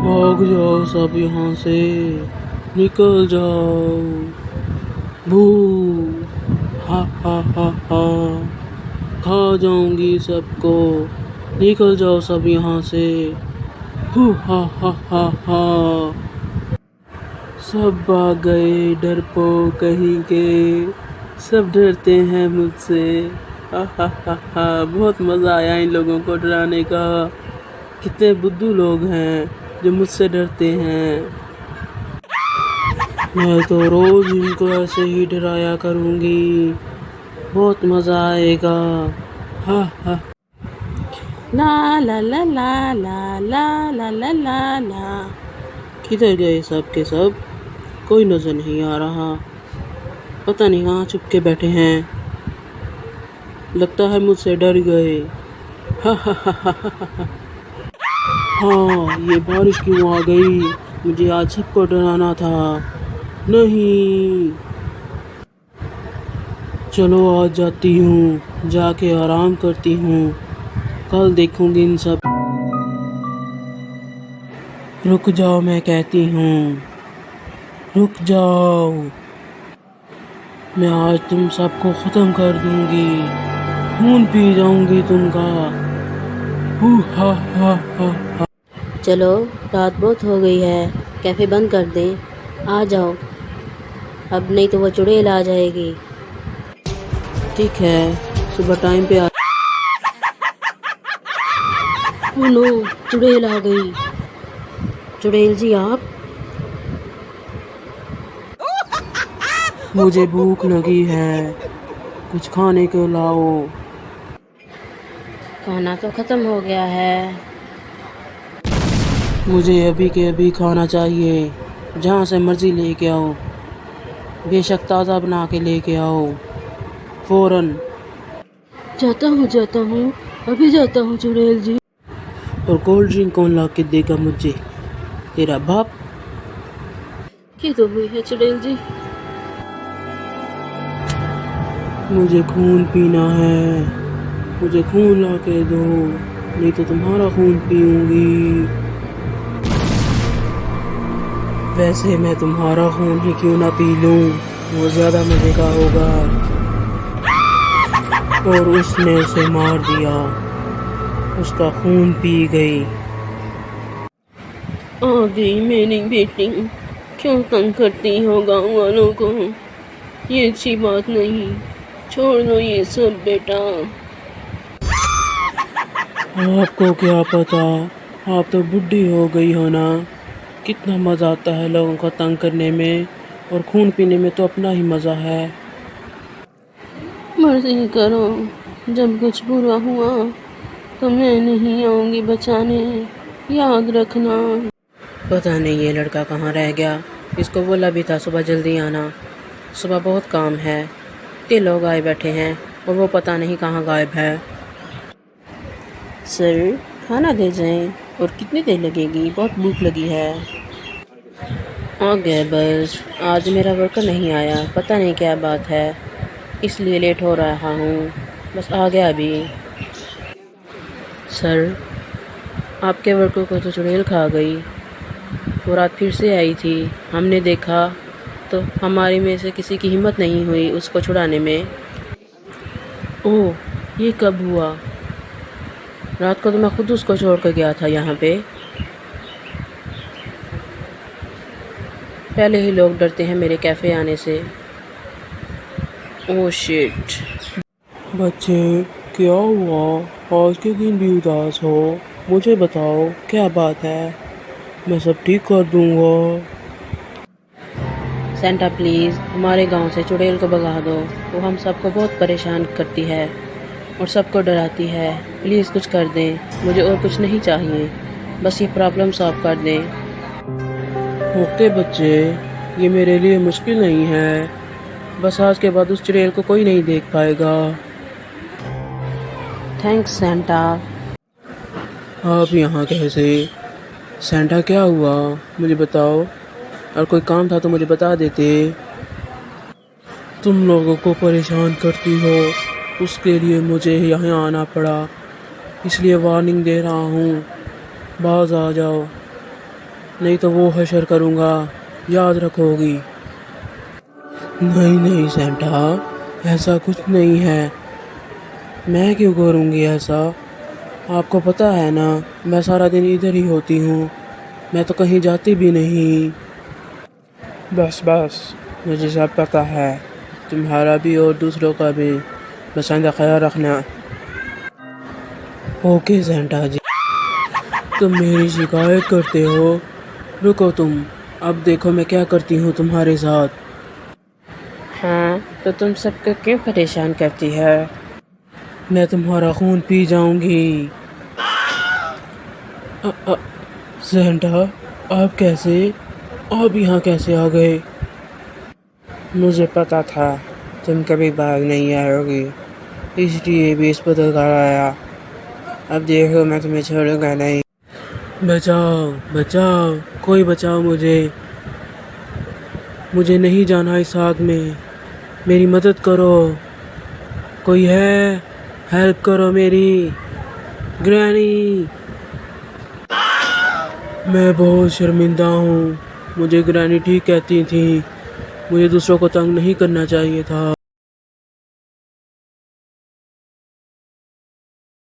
भाग जाओ सब यहाँ से, निकल जाओ। भू, हा, खा जाऊंगी सबको, निकल जाओ सब यहाँ से। हू हा, सब भाग गए डरपोक कहीं के, सब डरते हैं मुझसे। हा, बहुत मज़ा आया इन लोगों को डराने का। कितने बुद्धू लोग हैं जो मुझसे डरते हैं। मैं तो रोज इनको ऐसे ही डराया करूँगी, बहुत मज़ा आएगा। हा। ला ला ला ला ला ला ला ला ला ला। किधर गए सब के सब? कोई नज़र नहीं आ रहा। पता नहीं कहाँ छुप के बैठे हैं। लगता है मुझसे डर गए। हा। हाँ, ये बारिश क्यों आ गई? मुझे आज सबको डराना था। नहीं, चलो आज जाती हूँ, जाके आराम करती हूँ, कल देखूंगी इन सब। रुक जाओ, मैं कहती हूँ, रुक जाओ। मैं आज तुम सबको ख़त्म कर दूंगी, खून पी जाऊंगी तुमका। हा। चलो, रात बहुत हो गई है, कैफ़े बंद कर दें। आ जाओ, अब नहीं तो वो चुड़ैल आ जाएगी। ठीक है, सुबह टाइम पे आ। ओह नो, चुड़ैल आ गई। चुड़ैल जी आप? मुझे भूख लगी है, कुछ खाने को लाओ। खाना तो ख़त्म हो गया है। मुझे अभी के अभी खाना चाहिए, जहाँ से मर्ज़ी लेके आओ, बेशक ताज़ा बना के लेके आओ, फ़ौरन। जाता हूँ, अभी जाता हूँ चुड़ैल जी। और कोल्ड ड्रिंक कौन ला के देगा मुझे? तेरा बाप। क्या तो हुई है चुड़ैल जी? मुझे खून पीना है, मुझे खून ला के दो, नहीं तो तुम्हारा खून पीऊंगी। वैसे मैं तुम्हारा खून ही क्यों ना पी लूं, वो ज़्यादा मज़े का होगा। और उसने उसे मार दिया, उसका खून पी गई। आ गई मेरी बेटी, क्यों तंग करती हो गाँव वालों को? ये अच्छी बात नहीं, छोड़ दो ये सब बेटा। आपको क्या पता, आप तो बुढ़ी हो गई हो ना। कितना मज़ा आता है लोगों को तंग करने में, और खून पीने में तो अपना ही मज़ा है। मर्जी करो, जब कुछ बुरा हुआ तो मैं नहीं आऊँगी बचाने, याद रखना। पता नहीं ये लड़का कहाँ रह गया, इसको बोला भी था सुबह जल्दी आना, सुबह बहुत काम है। इतने लोग आए बैठे हैं और वो पता नहीं कहाँ गायब है। सर, खाना दे जाएं। और कितनी देर लगेगी? बहुत भूख लगी है। आ गया बस, आज मेरा वर्कर नहीं आया, पता नहीं क्या बात है, इसलिए लेट हो रहा हूँ। बस आ गया अभी। सर, आपके वर्कर को तो चुड़ैल खा गई, वो रात फिर से आई थी, हमने देखा तो हमारे में से किसी की हिम्मत नहीं हुई उसको छुड़ाने में। ओह, ये कब हुआ? रात को तो मैं खुद उसको छोड़ कर गया था यहाँ पे। पहले ही लोग डरते हैं मेरे कैफ़े आने से। Oh shit. बच्चे, क्या हुआ? आज के दिन भी उदास हो? मुझे बताओ क्या बात है, मैं सब ठीक कर दूंगा। सेंटा प्लीज़, हमारे गांव से चुड़ैल को भगा दो, वो हम सबको बहुत परेशान करती है और सबको डराती है। प्लीज़ कुछ कर दें, मुझे और कुछ नहीं चाहिए, बस ये प्रॉब्लम सॉल्व कर दें। ओके बच्चे, ये मेरे लिए मुश्किल नहीं है, बस आज के बाद उस चुड़ैल को कोई नहीं देख पाएगा। Thanks Santa. आप यहाँ कैसे? सेंटा क्या हुआ, मुझे बताओ, और कोई काम था तो मुझे बता देते। तुम लोगों को परेशान करती हो, उसके लिए मुझे यहाँ आना पड़ा, इसलिए वार्निंग दे रहा हूँ, बाज आ जाओ। नहीं तो वो हशर करूँगा, याद रखोगी। नहीं नहीं सेंटा, ऐसा कुछ नहीं है। मैं क्यों करूँगी ऐसा? आपको पता है ना, मैं सारा दिन इधर ही होती हूँ, मैं तो कहीं जाती भी नहीं। बस बस, मुझे सब पता है, तुम्हारा भी और दूसरों का भी। बस आइंदा ख्याल रखना। ओके सेंटा जी। तुम मेरी शिकायत करते हो? रुको तुम, अब देखो मैं क्या करती हूँ तुम्हारे साथ। हाँ, तो तुम सबको क्यों परेशान करती है? मैं तुम्हारा खून पी जाऊंगी। सेंटा, आप कैसे? आप यहाँ कैसे आ गए? मुझे पता था तुम कभी भाग नहीं आओगी, इसलिए भी इस बदल कर आया। अब देखो मैं तुम्हें छोड़ूंगा नहीं। बचाओ बचाओ, कोई बचाओ मुझे। मुझे नहीं जाना इस आग में, मेरी मदद करो। कोई है? हेल्प करो मेरी ग्रैनी। मैं बहुत शर्मिंदा हूँ, मुझे ग्रैनी ठीक कहती थी। मुझे दूसरों को तंग नहीं करना चाहिए था।